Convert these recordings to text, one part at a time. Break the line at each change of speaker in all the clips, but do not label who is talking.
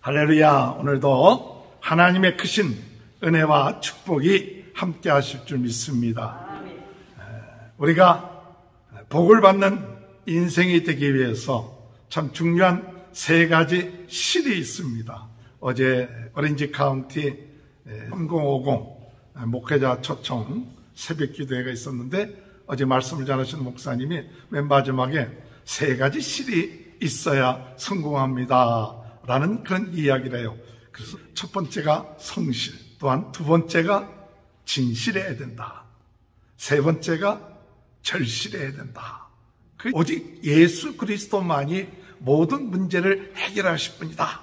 할렐루야. 오늘도 하나님의 크신 은혜와 축복이 함께 하실 줄 믿습니다. 우리가 복을 받는 인생이 되기 위해서 참 중요한 세 가지 실이 있습니다. 어제 오렌지 카운티 3050 목회자 초청 새벽 기도회가 있었는데 어제 말씀을 전하시는 목사님이 맨 마지막에 세 가지 실이 있어야 성공합니다 라는 그런 이야기를 해요. 그래서 첫 번째가 성실, 또한 두 번째가 진실해야 된다, 세 번째가 절실해야 된다. 오직 예수 그리스도만이 모든 문제를 해결하실 분이다,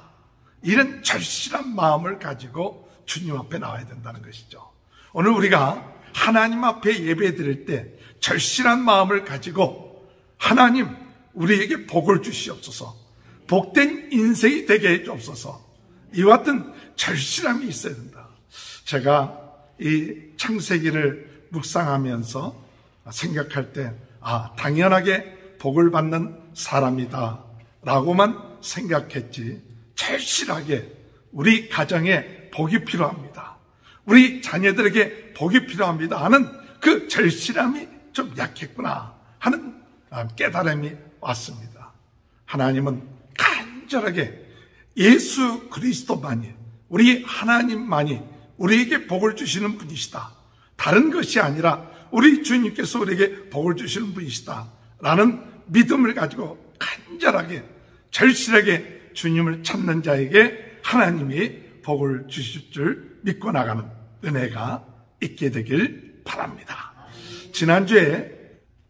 이런 절실한 마음을 가지고 주님 앞에 나와야 된다는 것이죠. 오늘 우리가 하나님 앞에 예배 드릴 때 절실한 마음을 가지고 하나님 우리에게 복을 주시옵소서, 복된 인생이 되게 해주옵소서, 이와 같은 절실함이 있어야 된다. 제가 이 창세기를 묵상하면서 생각할 때 당연하게 복을 받는 사람이다 라고만 생각했지, 절실하게 우리 가정에 복이 필요합니다, 우리 자녀들에게 복이 필요합니다 하는 그 절실함이 좀 약했구나 하는 깨달음이 왔습니다. 하나님은 간절하게 예수 그리스도만이, 우리 하나님만이 우리에게 복을 주시는 분이시다, 다른 것이 아니라 우리 주님께서 우리에게 복을 주시는 분이시다 라는 믿음을 가지고 간절하게 절실하게 주님을 찾는 자에게 하나님이 복을 주실 줄 믿고 나가는 은혜가 있게 되길 바랍니다. 지난주에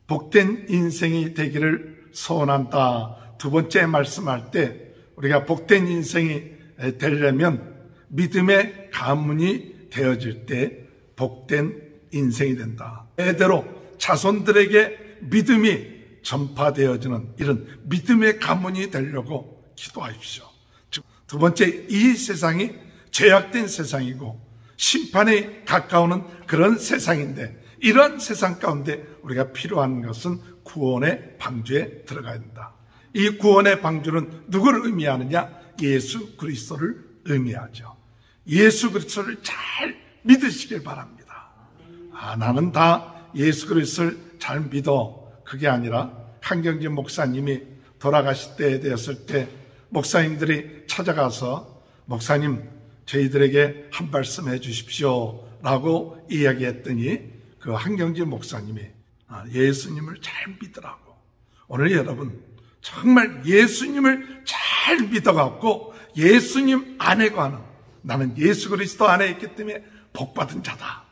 복된 인생이 되기를 소원한다 두 번째 말씀할 때, 우리가 복된 인생이 되려면 믿음의 가문이 되어질 때 복된 인생이 된다. 대대로 자손들에게 믿음이 전파되어지는 이런 믿음의 가문이 되려고 기도하십시오. 두 번째, 이 세상이 죄악된 세상이고 심판에 가까우는 그런 세상인데, 이런 세상 가운데 우리가 필요한 것은 구원의 방주에 들어가야 된다. 이 구원의 방주는 누구를 의미하느냐? 예수 그리스도를 의미하죠. 예수 그리스도를 잘 믿으시길 바랍니다. 나는 다 예수 그리스도를 잘 믿어, 그게 아니라 한경진 목사님이 돌아가실 때에 되었을 때 목사님들이 찾아가서 목사님 저희들에게 한 말씀 해 주십시오 라고 이야기했더니 그 한경진 목사님이 예수님을 잘 믿으라고. 오늘 여러분 정말 예수님을 잘 믿어갖고 예수님 안에 가는, 나는 예수 그리스도 안에 있기 때문에 복받은 자다,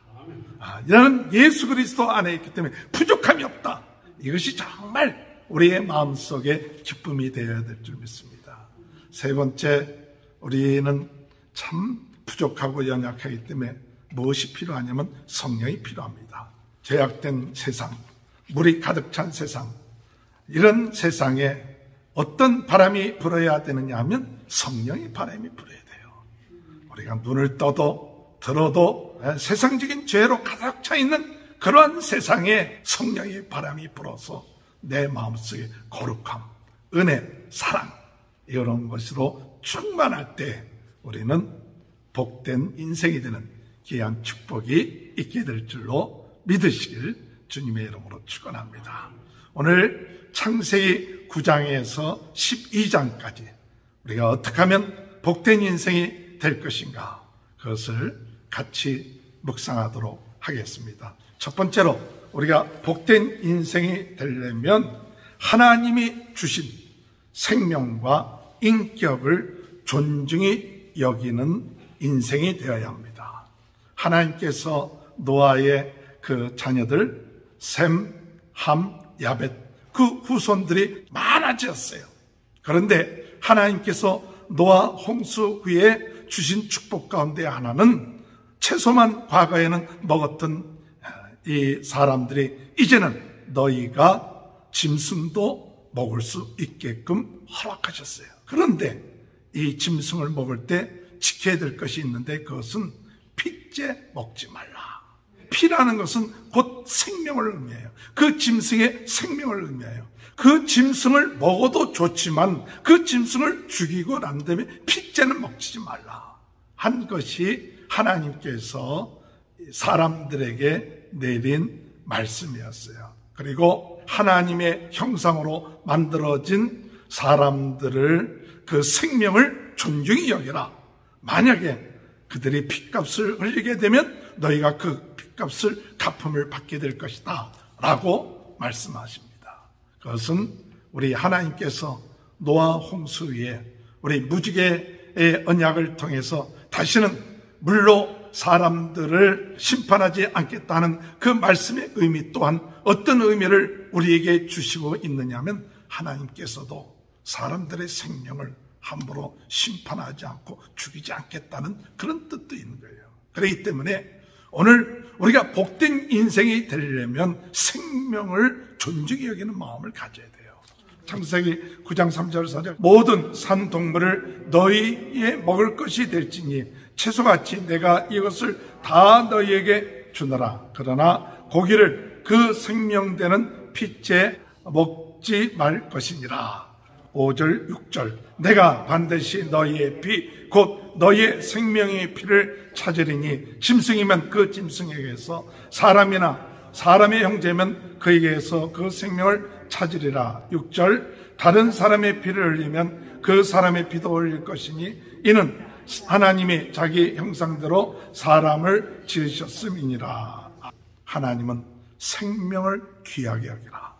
나는 예수 그리스도 안에 있기 때문에 부족함이 없다, 이것이 정말 우리의 마음속에 기쁨이 되어야 될 줄 믿습니다. 세 번째, 우리는 참 부족하고 연약하기 때문에 무엇이 필요하냐면 성령이 필요합니다. 죄악된 세상, 물이 가득 찬 세상, 이런 세상에 어떤 바람이 불어야 되느냐 하면 성령의 바람이 불어야 돼요. 우리가 눈을 떠도 들어도 세상적인 죄로 가득 차 있는 그러한 세상에 성령의 바람이 불어서 내 마음속에 거룩함, 은혜, 사랑, 이런 것으로 충만할 때 우리는 복된 인생이 되는 귀한 축복이 있게 될 줄로 믿으시길 주님의 이름으로 축원합니다. 오늘 창세기 9장에서 12장까지 우리가 어떻게 하면 복된 인생이 될 것인가, 그것을 같이 묵상하도록 하겠습니다. 첫 번째로 우리가 복된 인생이 되려면 하나님이 주신 생명과 인격을 존중히 여기는 인생이 되어야 합니다. 하나님께서 노아의 그 자녀들 셈, 함, 야벳, 그 후손들이 많아졌어요. 그런데 하나님께서 노아 홍수 후에 주신 축복 가운데 하나는 채소만 과거에는 먹었던 이 사람들이 이제는 너희가 짐승도 먹을 수 있게끔 허락하셨어요. 그런데 이 짐승을 먹을 때 지켜야 될 것이 있는데, 그것은 핏째 먹지 말라. 피라는 것은 곧 생명을 의미해요. 그 짐승의 생명을 의미해요. 그 짐승을 먹어도 좋지만 그 짐승을 죽이고 난 다음에 핏째 핏째는 먹지 말라 한 것이 하나님께서 사람들에게 내린 말씀이었어요. 그리고 하나님의 형상으로 만들어진 사람들을 그 생명을 존중히 여기라. 만약에 그들이 핏값을 흘리게 되면 너희가 그 핏값을 갚음을 받게 될 것이다 라고 말씀하십니다. 그것은 우리 하나님께서 노아 홍수 위에 우리 무지개의 언약을 통해서 다시는 물로 사람들을 심판하지 않겠다는 그 말씀의 의미 또한 어떤 의미를 우리에게 주시고 있느냐면 하나님께서도 사람들의 생명을 함부로 심판하지 않고 죽이지 않겠다는 그런 뜻도 있는 거예요. 그렇기 때문에 오늘 우리가 복된 인생이 되려면 생명을 존중히 여기는 마음을 가져야 돼요. 창세기 9장 3절 4절 모든 산동물을 너희의 먹을 것이 될지니 채소같이 내가 이것을 다 너희에게 주노라. 그러나 고기를 그 생명되는 핏째 먹지 말 것이니라. 5절 6절 내가 반드시 너희의 피 곧 너희의 생명의 피를 찾으리니 짐승이면 그 짐승에게서 사람이나 사람의 형제면 그에게서 그 생명을 찾으리라. 6절 다른 사람의 피를 흘리면 그 사람의 피도 흘릴 것이니 이는 하나님이 자기 형상대로 사람을 지으셨음이니라. 하나님은 생명을 귀하게 여기라.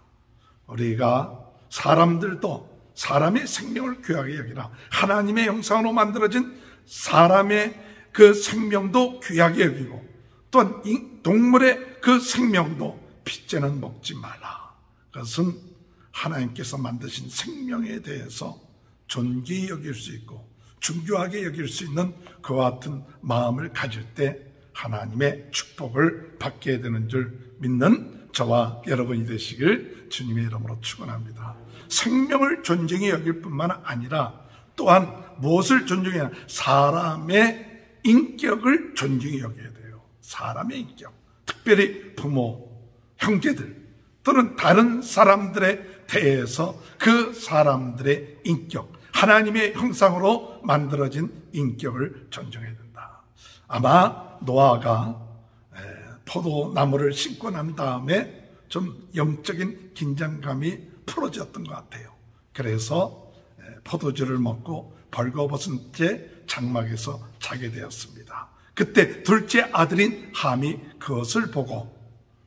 우리가 사람들도 사람의 생명을 귀하게 여기라. 하나님의 형상으로 만들어진 사람의 그 생명도 귀하게 여기고 또한 동물의 그 생명도 핏째는 먹지 말라. 그것은 하나님께서 만드신 생명에 대해서 존귀히 여길 수 있고 중요하게 여길 수 있는 그와 같은 마음을 가질 때 하나님의 축복을 받게 되는 줄 믿는 저와 여러분이 되시길 주님의 이름으로 축원합니다. 생명을 존중히 여길 뿐만 아니라 또한 무엇을 존중해야 하냐? 사람의 인격을 존중히 여겨야 돼요. 사람의 인격, 특별히 부모, 형제들 또는 다른 사람들에 대해서 그 사람들의 인격, 하나님의 형상으로 만들어진 인격을 존중해야 된다. 아마 노아가 포도나무를 심고 난 다음에 좀 영적인 긴장감이 풀어졌던 것 같아요. 그래서 포도주를 먹고 벌거벗은 채 장막에서 자게 되었습니다. 그때 둘째 아들인 함이 그것을 보고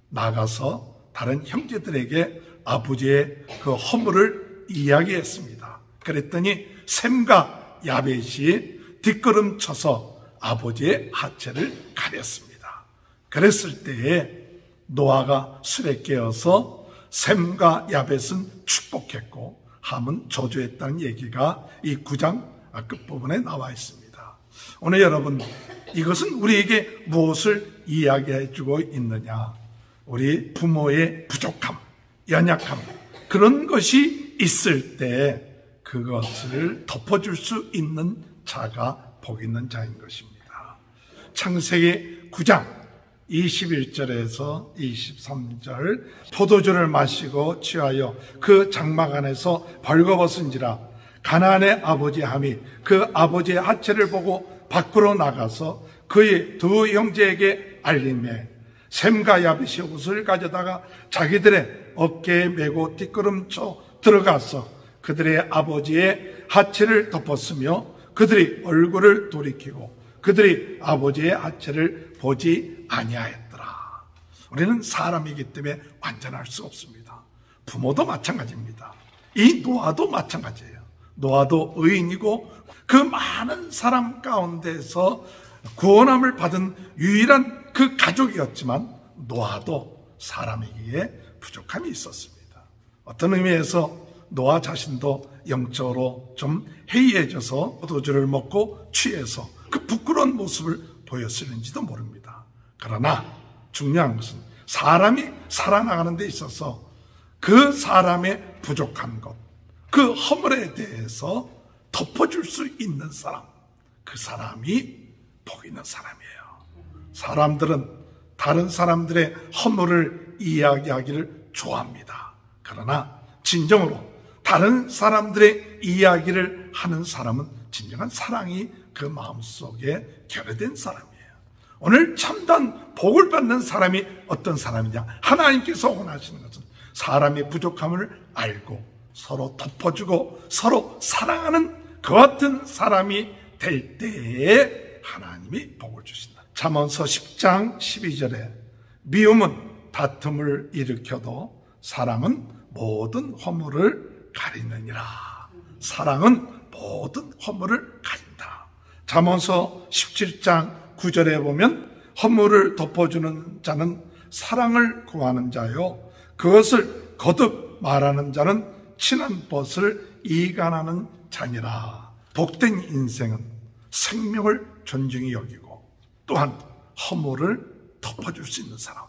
나가서 다른 형제들에게 아버지의 그 허물을 이야기했습니다. 그랬더니 셈과 야벳이 뒷걸음쳐서 아버지의 하체를 가렸습니다. 그랬을 때에 노아가 술에 깨어서 셈과 야벳은 축복했고 함은 저주했다는 얘기가 이 9장 끝부분에 나와 있습니다. 오늘 여러분, 이것은 우리에게 무엇을 이야기해 주고 있느냐? 우리 부모의 부족함, 연약함, 그런 것이 있을 때 그것을 덮어줄 수 있는 자가 복 있는 자인 것입니다. 창세기 9장 21절에서 23절 포도주를 마시고 취하여 그 장막 안에서 벌거벗은지라 가나안의 아버지 함이 그 아버지의 하체를 보고 밖으로 나가서 그의 두 형제에게 알림해 셈과 야벳이 옷을 가져다가 자기들의 어깨에 메고 뒷걸음쳐 들어가서 그들의 아버지의 하체를 덮었으며 그들이 얼굴을 돌이키고 그들이 아버지의 하체를 보지 아니하였더라. 우리는 사람이기 때문에 완전할 수 없습니다. 부모도 마찬가지입니다. 이 노아도 마찬가지예요. 노아도 의인이고 그 많은 사람 가운데서 구원함을 받은 유일한 그 가족이었지만 노아도 사람이기에 부족함이 있었습니다. 어떤 의미에서 노아 자신도 영적으로 좀 해이해져서 포도주를 먹고 취해서 그 부끄러운 모습을 보였을는지도 모릅니다. 그러나 중요한 것은 사람이 살아나가는 데 있어서 그 사람의 부족한 것, 그 허물에 대해서 덮어줄 수 있는 사람, 그 사람이 복 있는 사람이에요. 사람들은 다른 사람들의 허물을 이야기하기를 좋아합니다. 그러나 진정으로 다른 사람들의 이야기를 하는 사람은 진정한 사랑이 그 마음속에 결여된 사람이에요. 오늘 참된 복을 받는 사람이 어떤 사람이냐? 하나님께서 원하시는 것은 사람의 부족함을 알고 서로 덮어주고 서로 사랑하는 그 같은 사람이 될 때에 하나님이 복을 주신다. 잠언서 10장 12절에 미움은 다툼을 일으켜도 사랑은 모든 허물을 가리느니라. 사랑은 모든 허물을 가린다. 잠언서 17장 9절에 보면 허물을 덮어주는 자는 사랑을 구하는 자요, 그것을 거듭 말하는 자는 친한 벗을 이간하는 자니라. 복된 인생은 생명을 존중히 여기고 또한 허물을 덮어줄 수 있는 사람,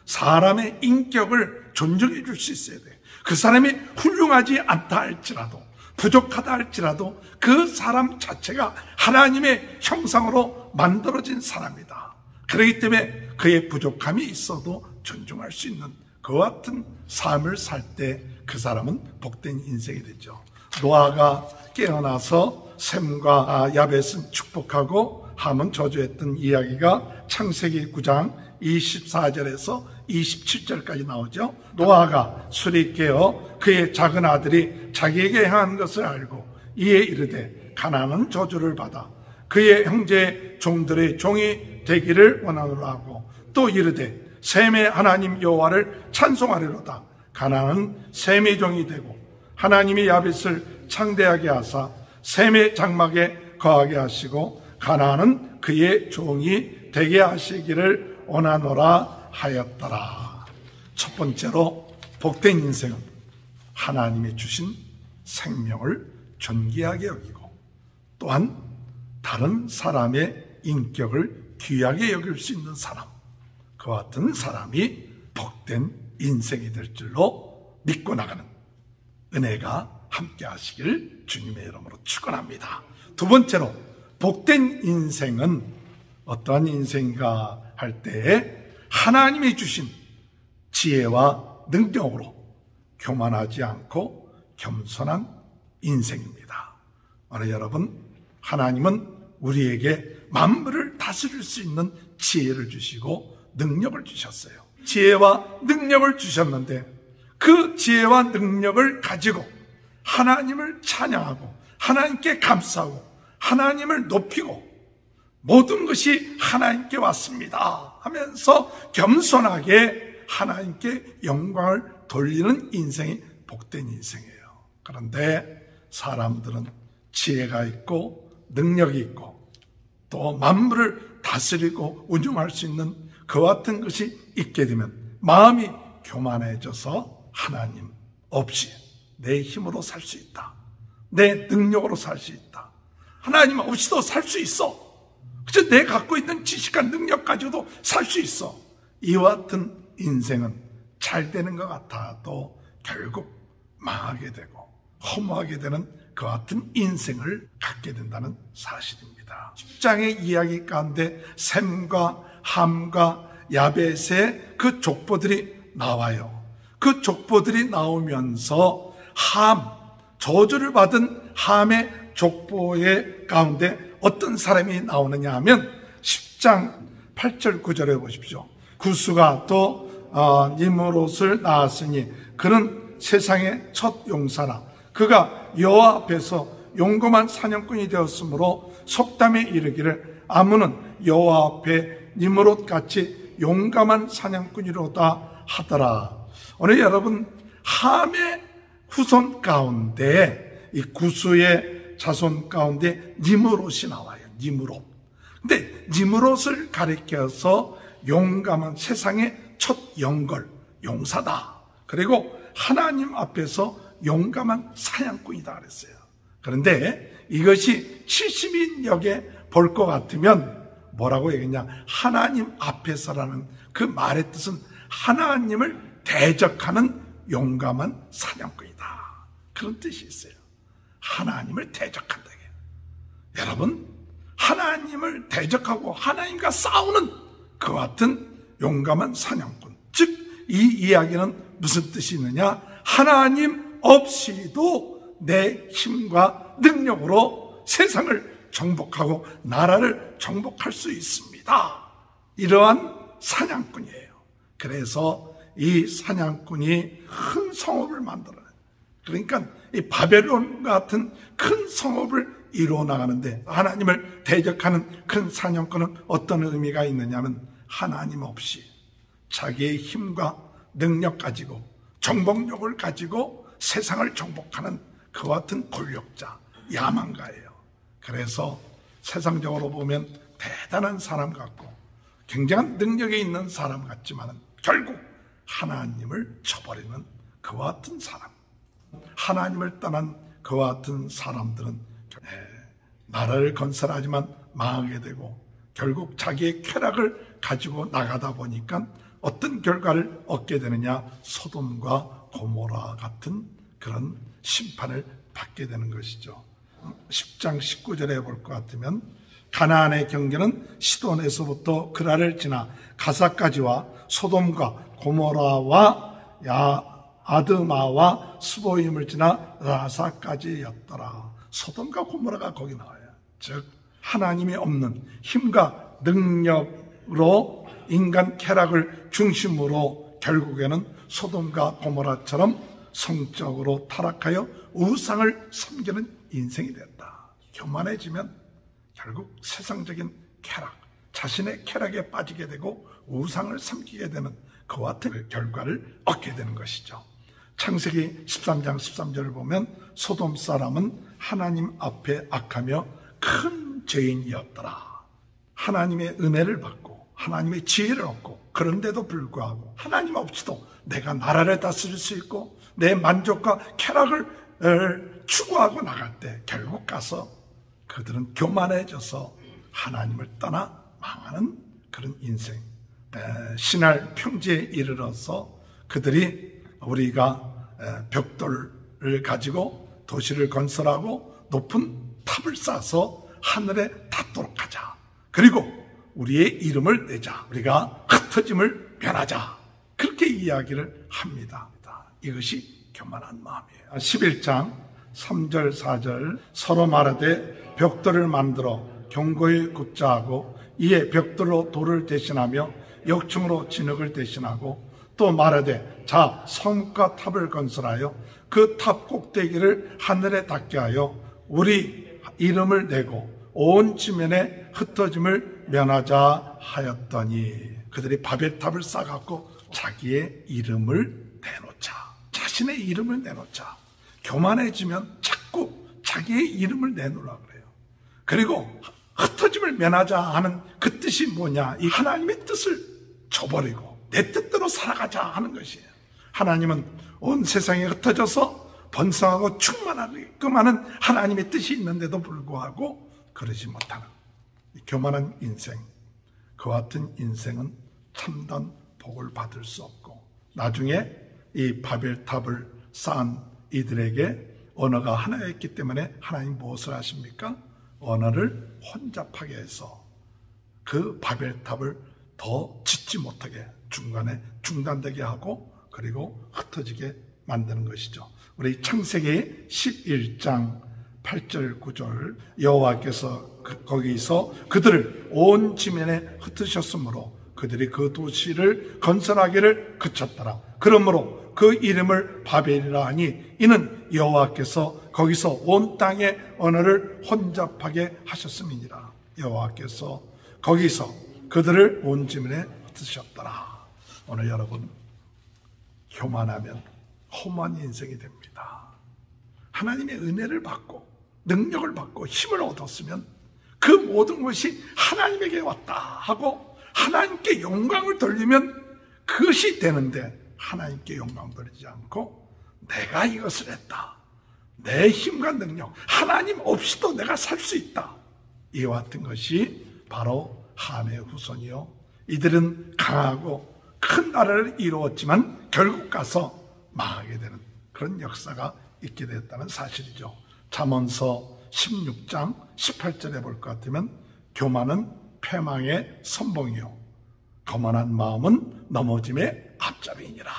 사람의 인격을 존중해 줄 수 있어야 돼. 그 사람이 훌륭하지 않다 할지라도, 부족하다 할지라도 그 사람 자체가 하나님의 형상으로 만들어진 사람이다. 그렇기 때문에 그의 부족함이 있어도 존중할 수 있는 그 같은 삶을 살 때 그 사람은 복된 인생이 되죠. 노아가 깨어나서 셈과 야벳은 축복하고 함은 저주했던 이야기가 창세기 9장 24절에서 27절까지 나오죠. 노아가 술이 깨어 그의 작은 아들이 자기에게 행한 것을 알고 이에 이르되 가나안은 저주를 받아 그의 형제 종들의 종이 되기를 원하노라 하고 또 이르되 셈의 하나님 여호와를 찬송하리로다. 가나안은 셈의 종이 되고 하나님이 야벳을 창대하게 하사 셈의 장막에 거하게 하시고 가나안은 그의 종이 되게 하시기를 원하노라 하였더라. 첫 번째로 복된 인생은 하나님이 주신 생명을 존귀하게 여기고 또한 다른 사람의 인격을 귀하게 여길 수 있는 사람, 그 같은 사람이 복된 인생이 될 줄로 믿고 나가는 은혜가 함께 하시길 주님의 이름으로 축원합니다. 두 번째로 복된 인생은 어떠한 인생인가 할 때에 하나님이 주신 지혜와 능력으로 교만하지 않고 겸손한 인생입니다. 오늘 여러분, 하나님은 우리에게 만물을 다스릴 수 있는 지혜를 주시고 능력을 주셨어요. 지혜와 능력을 주셨는데 그 지혜와 능력을 가지고 하나님을 찬양하고 하나님께 감사하고 하나님을 높이고 모든 것이 하나님께 왔습니다 하면서 겸손하게 하나님께 영광을 돌리는 인생이 복된 인생이에요. 그런데 사람들은 지혜가 있고 능력이 있고 또 만물을 다스리고 운영할 수 있는 그 같은 것이 있게 되면 마음이 교만해져서 하나님 없이 내 힘으로 살 수 있다, 내 능력으로 살 수 있다, 하나님 없이도 살 수 있어, 그저 내 갖고 있는 지식과 능력 가지고도 살 수 있어, 이와 같은 인생은 잘 되는 것 같아도 결국 망하게 되고 허무하게 되는 그 같은 인생을 갖게 된다는 사실입니다. 10장의 이야기 가운데 셈과 함과 야벳의 그 족보들이 나와요. 그 족보들이 나오면서 저주를 받은 함의 족보의 가운데 어떤 사람이 나오느냐 하면 10장 8절 9절에 보십시오. 구스가 또 니므롯을 낳았으니 그는 세상의 첫 용사라. 그가 여호와 앞에서 용검한 사냥꾼이 되었으므로 속담에 이르기를 아문은 여호와 앞에 니므롯같이 용감한 사냥꾼이로다 하더라. 오늘 여러분, 함의 후손 가운데 이 구스의 자손 가운데 니므롯이 나와요. 니므롯. 근데 니므롯을 가리켜서 용감한 세상의 첫 영걸, 용사다. 그리고 하나님 앞에서 용감한 사냥꾼이다 그랬어요. 그런데 이것이 70인역에 볼 것 같으면 뭐라고 얘기했냐? 하나님 앞에서라는 그 말의 뜻은 하나님을 대적하는 용감한 사냥꾼이다. 그런 뜻이 있어요. 하나님을 대적한다. 여러분, 하나님을 대적하고 하나님과 싸우는 그 같은 용감한 사냥꾼. 즉, 이 이야기는 무슨 뜻이 있느냐? 하나님 없이도 내 힘과 능력으로 세상을 정복하고 나라를 정복할 수 있습니다. 이러한 사냥꾼이에요. 그래서 이 사냥꾼이 큰 성읍을 만들어요. 그러니까 이 바벨론 같은 큰 성읍을 이루어 나가는데, 하나님을 대적하는 큰 사냥꾼은 어떤 의미가 있느냐면, 하나님 없이 자기의 힘과 능력 가지고 정복력을 가지고 세상을 정복하는 그와 같은 권력자, 야망가예요. 그래서 세상적으로 보면 대단한 사람 같고 굉장한 능력이 있는 사람 같지만 결국 하나님을 저버리는 그와 같은 사람, 하나님을 떠난 그와 같은 사람들은 나라를 건설하지만 망하게 되고 결국 자기의 쾌락을 가지고 나가다 보니까 어떤 결과를 얻게 되느냐, 소돔과 고모라 같은 그런 심판을 받게 되는 것이죠. 10장 19절에 볼 것 같으면, 가나안의 경계는 시돈에서부터 그라를 지나 가사까지와 소돔과 고모라와 아드마와 스보임을 지나 라사까지였더라. 소돔과 고모라가 거기 나와요. 즉 하나님이 없는 힘과 능력으로 인간 쾌락을 중심으로 결국에는 소돔과 고모라처럼 성적으로 타락하여 우상을 섬기는 인생이 됐다. 교만해지면 결국 세상적인 쾌락, 자신의 쾌락에 빠지게 되고 우상을 섬기게 되는 그와 같은 결과를 얻게 되는 것이죠. 창세기 13장 13절을 보면 소돔 사람은 하나님 앞에 악하며 큰 죄인이었더라. 하나님의 은혜를 받고 하나님의 지혜를 얻고, 그런데도 불구하고 하나님 없이도 내가 나라를 다스릴 수 있고 내 만족과 쾌락을 추구하고 나갈 때 결국 가서 그들은 교만해져서 하나님을 떠나 망하는 그런 인생, 신할 평지에 이르러서 그들이 우리가 벽돌을 가지고 도시를 건설하고 높은 탑을 쌓아서 하늘에 닿도록 하자. 그리고 우리의 이름을 내자. 우리가 흩어짐을 면하자. 그렇게 이야기를 합니다. 이것이 교만한 마음이에요. 11장 3절 4절 서로 말하되 벽돌을 만들어 견고히 굽자 하고 이에 벽돌로 돌을 대신하며 역충으로 진흙을 대신하고 또 말하되 자 성과 탑을 건설하여 그 탑 꼭대기를 하늘에 닿게 하여 우리 이름을 내고 온 지면에 흩어짐을 면하자 하였더니, 그들이 바벨탑을 쌓아갖고 자기의 이름을 내놓자, 자신의 이름을 내놓자. 교만해지면 자꾸 자기의 이름을 내놓으려고 그래요. 그리고 흩어짐을 면하자 하는 그 뜻이 뭐냐, 이 하나님의 뜻을 저버리고 내 뜻대로 살아가자 하는 것이에요. 하나님은 온 세상에 흩어져서 번성하고 충만하게끔 하는 하나님의 뜻이 있는데도 불구하고 그러지 못하는 교만한 인생, 그와 같은 인생은 참된 복을 받을 수 없고, 나중에 이 바벨탑을 쌓은 이들에게 언어가 하나였기 때문에 하나님 무엇을 하십니까? 언어를 혼잡하게 해서 그 바벨탑을 더 짓지 못하게 중간에 중단되게 하고 그리고 흩어지게 만드는 것이죠. 우리 창세기 11장 8절 9절 여호와께서 거기서 그들을 온 지면에 흩으셨으므로 그들이 그 도시를 건설하기를 그쳤더라. 그러므로 그 이름을 바벨이라 하니 이는 여호와께서 거기서 온 땅의 언어를 혼잡하게 하셨음이니라. 여호와께서 거기서 그들을 온 지면에 흩으셨더라. 오늘 여러분, 교만하면 험한 인생이 됩니다. 하나님의 은혜를 받고 능력을 받고 힘을 얻었으면 그 모든 것이 하나님에게 왔다 하고 하나님께 영광을 돌리면 그것이 되는데, 하나님께 영광 돌리지 않고 내가 이것을 했다, 내 힘과 능력, 하나님 없이도 내가 살 수 있다, 이와 같은 것이 바로 함의 후손이요, 이들은 강하고 큰 나라를 이루었지만 결국 가서 망하게 되는 그런 역사가 있게 됐다는 사실이죠. 잠언서 16장 18절에 볼 것 같으면 교만은 패망의 선봉이요 거만한 마음은 넘어짐의 앞잡이니라.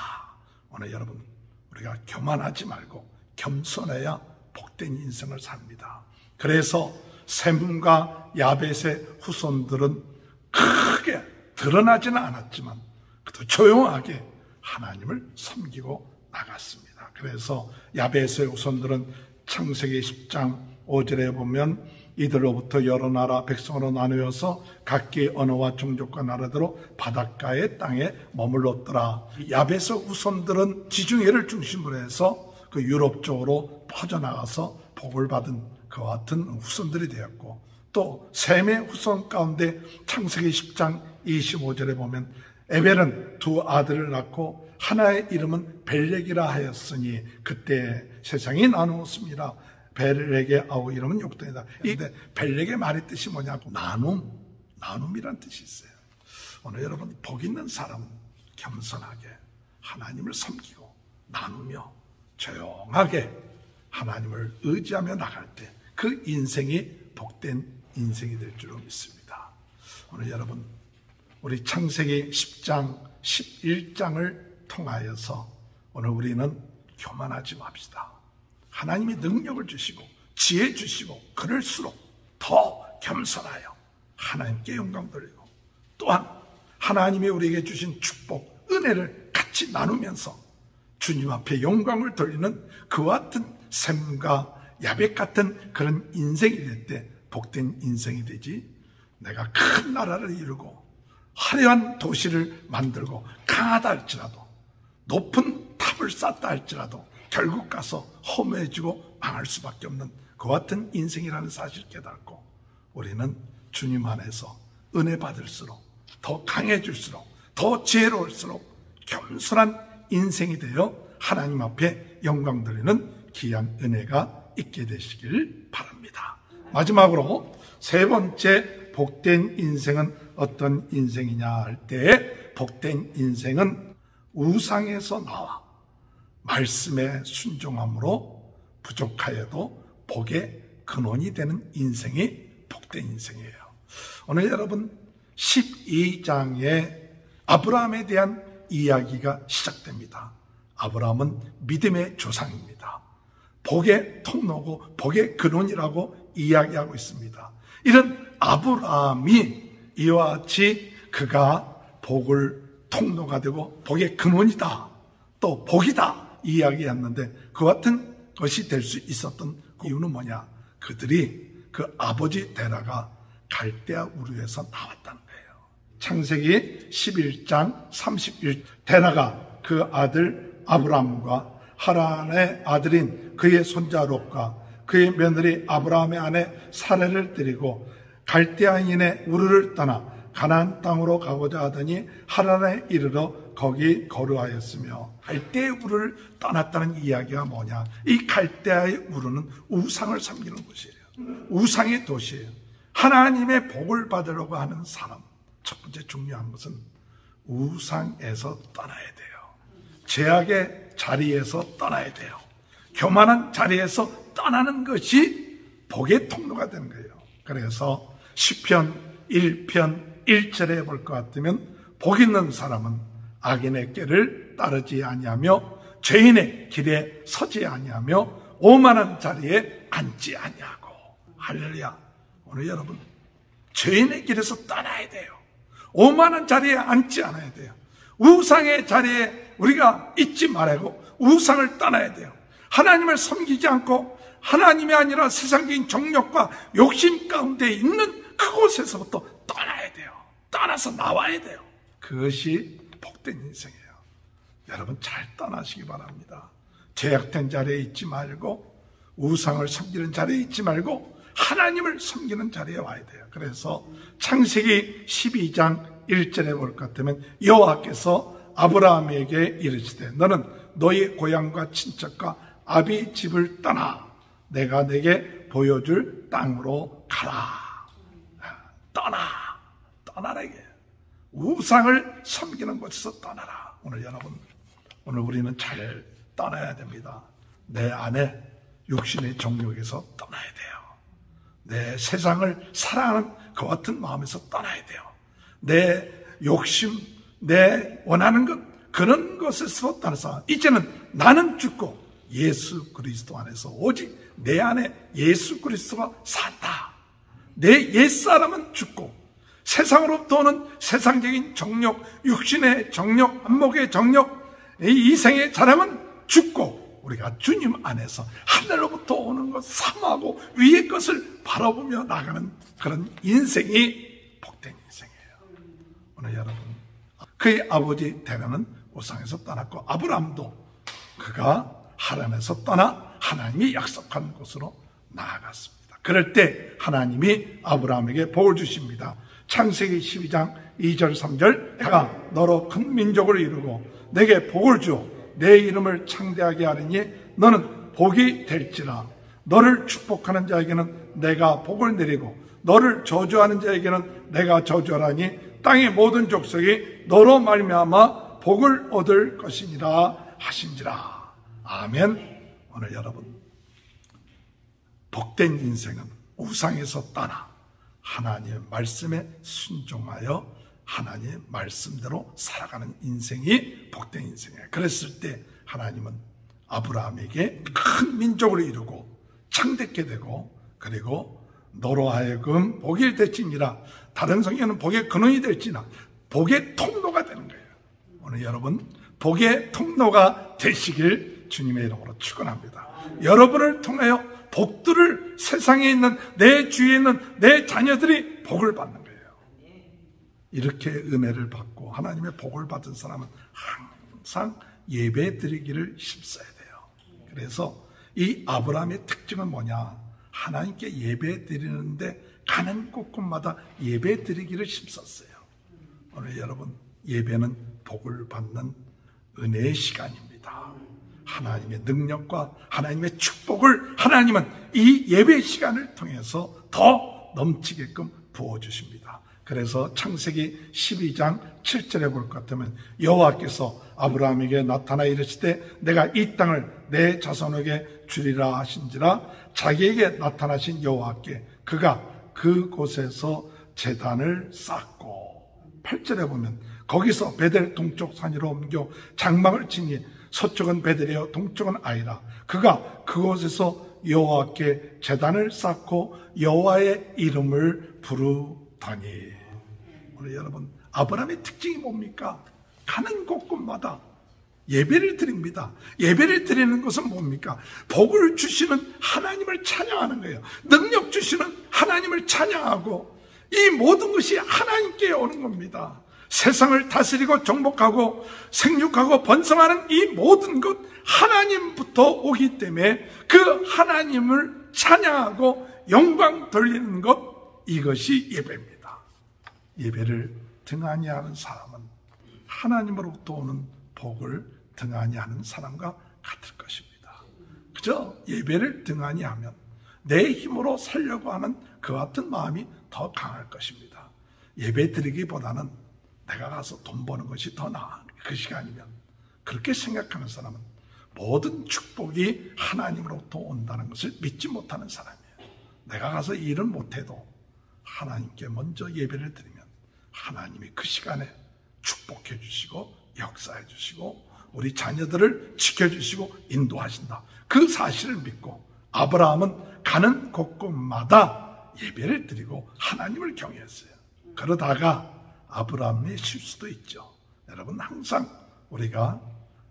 오늘 여러분, 우리가 교만하지 말고 겸손해야 복된 인생을 삽니다. 그래서 셈과 야벳의 후손들은 크게 드러나지는 않았지만 그래도 조용하게 하나님을 섬기고 나갔습니다. 그래서 야벳의 후손들은 창세기 10장 5절에 보면 이들로부터 여러 나라 백성으로 나누어서 각기 언어와 종족과 나라대로 바닷가의 땅에 머물렀더라. 야벳의 후손들은 지중해를 중심으로 해서 그 유럽 쪽으로 퍼져나가서 복을 받은 그와 같은 후손들이 되었고, 또 셈의 후손 가운데 창세기 10장 25절에 보면 에벨은 두 아들을 낳고 하나의 이름은 벨렉이라 하였으니 그때 세상이 나누었습니다. 벨렉의 아우 이름은 욕단이다. 이데 벨렉의 말의 뜻이 뭐냐고, 나눔이란 뜻이 있어요. 오늘 여러분, 복 있는 사람은 겸손하게 하나님을 섬기고 나누며 조용하게 하나님을 의지하며 나갈 때 그 인생이 복된 인생이 될 줄로 믿습니다. 오늘 여러분, 우리 창세기 10장 11장을 통하여서 오늘 우리는 교만하지 맙시다. 하나님이 능력을 주시고 지혜 주시고 그럴수록 더 겸손하여 하나님께 영광 돌리고, 또한 하나님이 우리에게 주신 축복, 은혜를 같이 나누면서 주님 앞에 영광을 돌리는 그와 같은 셈과 야벳 같은 그런 인생이 될 때 복된 인생이 되지, 내가 큰 나라를 이루고 화려한 도시를 만들고 강하다 할지라도, 높은 탑을 쌓다 할지라도 결국 가서 허무해지고 망할 수밖에 없는 그와 같은 인생이라는 사실을 깨닫고, 우리는 주님 안에서 은혜 받을수록 더 강해질수록 더 지혜로울수록 겸손한 인생이 되어 하나님 앞에 영광 돌리는 귀한 은혜가 있게 되시길 바랍니다. 마지막으로 세 번째 복된 인생은 어떤 인생이냐 할 때, 복된 인생은 우상에서 나와 말씀에 순종함으로 부족하여도 복의 근원이 되는 인생이 복된 인생이에요. 오늘 여러분 12장에 아브라함에 대한 이야기가 시작됩니다. 아브라함은 믿음의 조상입니다. 복의 통로고 복의 근원이라고 이야기하고 있습니다. 이런 아브라함이 이와 같이 그가 복을 통로가 되고 복의 근원이다, 또 복이다 이야기했는데, 그 같은 것이 될 수 있었던 이유는 뭐냐? 그들이 그 아버지 데라가 갈대아 우르에서 나왔다는 거예요. 창세기 11장 31, 데라가 그 아들 아브라함과 하란의 아들인 그의 손자 롯과 그의 며느리 아브라함의 아내 사레를 데리고 갈대아인의 우르를 떠나 가나안 땅으로 가고자 하더니 하란에 이르러 거기 거류하였으며, 갈대아의 우르를 떠났다는 이야기가 뭐냐? 이 갈대아의 우르는 우상을 섬기는 곳이에요. 우상의 도시예요. 하나님의 복을 받으려고 하는 사람, 첫 번째 중요한 것은 우상에서 떠나야 돼요. 죄악의 자리에서 떠나야 돼요. 교만한 자리에서 떠나는 것이 복의 통로가 되는 거예요. 그래서 시편 1편 1절에 볼 것 같으면, 복 있는 사람은 악인의 길을 따르지 아니하며 죄인의 길에 서지 아니하며 오만한 자리에 앉지 아니하고. 할렐루야. 오늘 여러분, 죄인의 길에서 떠나야 돼요. 오만한 자리에 앉지 않아야 돼요. 우상의 자리에 우리가 있지 말고 우상을 떠나야 돼요. 하나님을 섬기지 않고 하나님이 아니라 세상적인 정욕과 욕심 가운데 있는 그곳에서부터 떠나야 돼요. 떠나서 나와야 돼요. 그것이 복된 인생이에요. 여러분, 잘 떠나시기 바랍니다. 죄악된 자리에 있지 말고 우상을 섬기는 자리에 있지 말고 하나님을 섬기는 자리에 와야 돼요. 그래서 창세기 12장 1절에 볼 것 같으면, 여호와께서 아브라함에게 이르시되 너는 너희 고향과 친척과 아비 집을 떠나 내가 내게 보여줄 땅으로 가라. 떠나라게. 우상을 섬기는 곳에서 떠나라. 오늘 여러분, 오늘 우리는 잘 떠나야 됩니다. 내 안에 육신의 정욕에서 떠나야 돼요. 내 세상을 사랑하는 그 같은 마음에서 떠나야 돼요. 내 욕심, 내 원하는 것, 그런 것에서 떠나서 이제는 나는 죽고 예수 그리스도 안에서 오직 내 안에 예수 그리스도가 산다. 내 옛사람은 죽고 세상으로부터 오는 세상적인 정욕, 육신의 정욕, 안목의 정욕, 이생의 자랑은 죽고 우리가 주님 안에서 하늘로부터 오는 것 사모하고 위의 것을 바라보며 나가는 그런 인생이 복된 인생이에요. 오늘 여러분, 그의 아버지 데라는 우상에서 떠났고 아브라함도 그가 하란에서 떠나 하나님이 약속한 곳으로 나아갔습니다. 그럴 때 하나님이 아브라함에게 복을 주십니다. 창세기 12장 2절 3절 내가 너로 큰 민족을 이루고 내게 복을 주어 내 이름을 창대하게 하리니 너는 복이 될지라. 너를 축복하는 자에게는 내가 복을 내리고 너를 저주하는 자에게는 내가 저주하라니 땅의 모든 족속이 너로 말미암아 복을 얻을 것이니라 하신지라. 아멘. 오늘 여러분, 복된 인생은 우상에서 떠나 하나님의 말씀에 순종하여 하나님의 말씀대로 살아가는 인생이 복된 인생이에요. 그랬을 때 하나님은 아브라함에게 큰 민족을 이루고 창대케 되고 그리고 너로 하여금 복이 될지니라. 다른 성경은 복의 근원이 될지나 복의 통로가 되는 거예요. 오늘 여러분, 복의 통로가 되시길 주님의 이름으로 축원합니다. 여러분을 통하여 복들을 세상에 있는 내 주위에 있는 내 자녀들이 복을 받는 거예요. 이렇게 은혜를 받고 하나님의 복을 받은 사람은 항상 예배 드리기를 힘써야 돼요. 그래서 이 아브라함의 특징은 뭐냐? 하나님께 예배 드리는데 가는 곳곳마다 예배 드리기를 힘썼어요. 오늘 여러분, 예배는 복을 받는 은혜의 시간입니다. 하나님의 능력과 하나님의 축복을 하나님은 이 예배 시간을 통해서 더 넘치게끔 부어주십니다. 그래서 창세기 12장 7절에 볼 것 같으면 여호와께서 아브라함에게 나타나 이르시되 내가 이 땅을 내 자손에게 주리라 하신지라. 자기에게 나타나신 여호와께 그가 그곳에서 제단을 쌓고 8절에 보면 거기서 베델 동쪽 산으로 옮겨 장막을 치니 서쪽은 베델이요 동쪽은 아이라. 그가 그곳에서 여호와께 제단을 쌓고 여호와의 이름을 부르더니. 오늘 여러분, 아브라함의 특징이 뭡니까? 가는 곳곳마다 예배를 드립니다. 예배를 드리는 것은 뭡니까? 복을 주시는 하나님을 찬양하는 거예요. 능력 주시는 하나님을 찬양하고 이 모든 것이 하나님께 오는 겁니다. 세상을 다스리고 정복하고 생육하고 번성하는 이 모든 것 하나님부터 오기 때문에 그 하나님을 찬양하고 영광 돌리는 것, 이것이 예배입니다. 예배를 등한히 하는 사람은 하나님으로부터 오는 복을 등한히 하는 사람과 같을 것입니다. 그저 예배를 등한히 하면 내 힘으로 살려고 하는 그 같은 마음이 더 강할 것입니다. 예배 드리기보다는 내가 가서 돈 버는 것이 더 나아. 그 시간이면 그렇게 생각하는 사람은 모든 축복이 하나님으로부터 온다는 것을 믿지 못하는 사람이에요. 내가 가서 일은 못해도 하나님께 먼저 예배를 드리면 하나님이 그 시간에 축복해 주시고 역사해 주시고 우리 자녀들을 지켜주시고 인도하신다. 그 사실을 믿고 아브라함은 가는 곳곳마다 예배를 드리고 하나님을 경외했어요. 그러다가 아브라함의 실수도 있죠. 여러분, 항상 우리가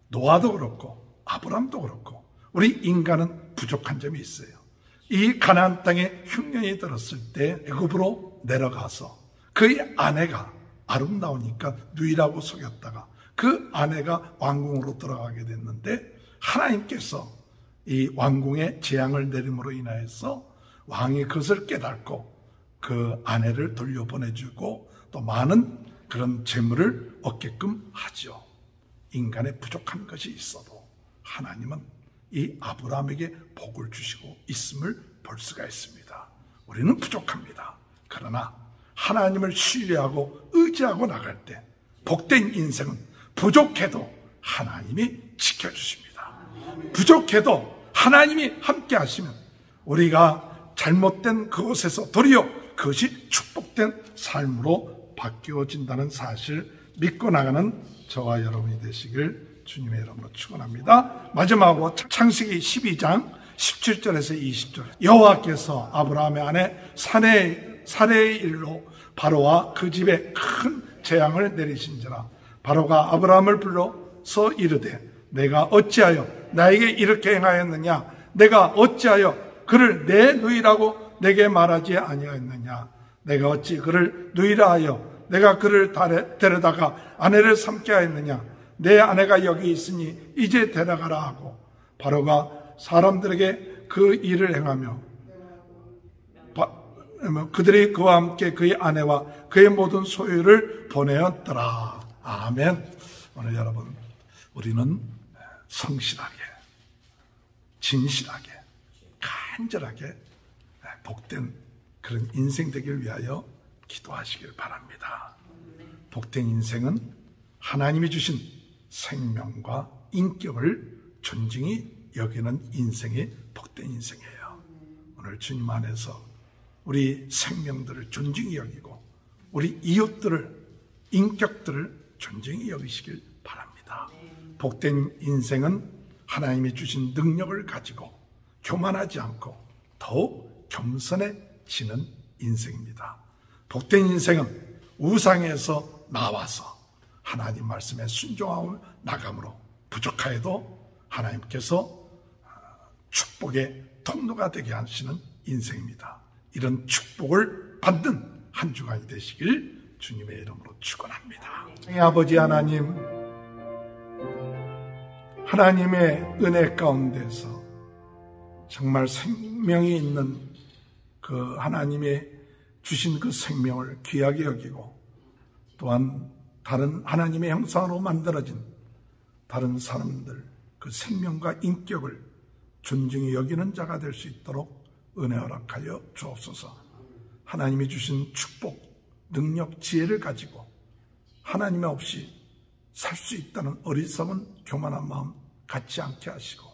노아도 그렇고 아브라함도 그렇고 우리 인간은 부족한 점이 있어요. 이 가나안 땅에 흉년이 들었을 때 애굽으로 내려가서 그의 아내가 아름다우니까 누이라고 속였다가 그 아내가 왕궁으로 들어가게 됐는데 하나님께서 이 왕궁에 재앙을 내림으로 인하여서 왕이 그것을 깨닫고 그 아내를 돌려보내주고 또 많은 그런 재물을 얻게끔 하죠. 인간의 부족한 것이 있어도 하나님은 이 아브라함에게 복을 주시고 있음을 볼 수가 있습니다. 우리는 부족합니다. 그러나 하나님을 신뢰하고 의지하고 나갈 때 복된 인생은 부족해도 하나님이 지켜주십니다. 부족해도 하나님이 함께 하시면 우리가 잘못된 그곳에서 도리어 그것이 축복된 삶으로 바뀌어진다는 사실 믿고 나가는 저와 여러분이 되시길 주님의 이름으로 축원합니다. 마지막으로 창세기 12장 17절에서 20절. 여호와께서 아브라함의 아내 사레의 일로 바로와 그 집에 큰 재앙을 내리신지라. 바로가 아브라함을 불러서 이르되 내가 어찌하여 나에게 이렇게 행하였느냐? 내가 어찌하여 그를 내 누이라고 내게 말하지 아니하였느냐? 내가 어찌 그를 누이라 하여 내가 그를 데려다가 아내를 삼게 하였느냐? 내 아내가 여기 있으니 이제 데려가라 하고 바로가 사람들에게 그 일을 행하며 그들이 그와 함께 그의 아내와 그의 모든 소유를 보내었더라. 아멘. 오늘 여러분, 우리는 성실하게, 진실하게, 간절하게 복된 그런 인생 되길 위하여 기도하시길 바랍니다. 복된 인생은 하나님이 주신 생명과 인격을 존중히 여기는 인생이 복된 인생이에요. 오늘 주님 안에서 우리 생명들을 존중히 여기고 우리 이웃들을, 인격들을 존중히 여기시길 바랍니다. 복된 인생은 하나님이 주신 능력을 가지고 교만하지 않고 더욱 겸손해지는 인생입니다. 복된 인생은 우상에서 나와서 하나님 말씀에 순종하며 나감으로 부족하여도 하나님께서 축복의 통로가 되게 하시는 인생입니다. 이런 축복을 받는 한 주간이 되시길 주님의 이름으로 축원합니다. 아버지 하나님, 하나님의 은혜 가운데서 정말 생명이 있는 그 하나님의 주신 그 생명을 귀하게 여기고 또한 다른 하나님의 형상으로 만들어진 다른 사람들 그 생명과 인격을 존중히 여기는 자가 될 수 있도록 은혜 허락하여 주옵소서. 하나님이 주신 축복, 능력, 지혜를 가지고 하나님 없이 살 수 있다는 어리석은 교만한 마음 갖지 않게 하시고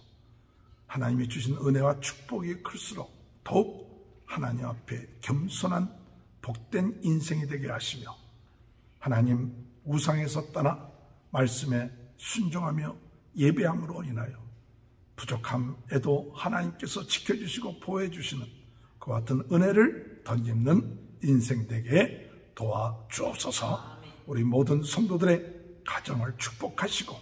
하나님이 주신 은혜와 축복이 클수록 더욱 하나님 앞에 겸손한 복된 인생이 되게 하시며 하나님 우상에서 떠나 말씀에 순종하며 예배함으로 인하여 부족함에도 하나님께서 지켜주시고 보호해주시는 그와 같은 은혜를 덧입는 인생 되게 도와주옵소서. 우리 모든 성도들의 가정을 축복하시고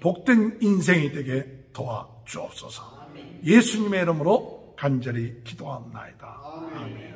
복된 인생이 되게 도와주옵소서. 예수님의 이름으로 간절히 기도합나이다. 아멘.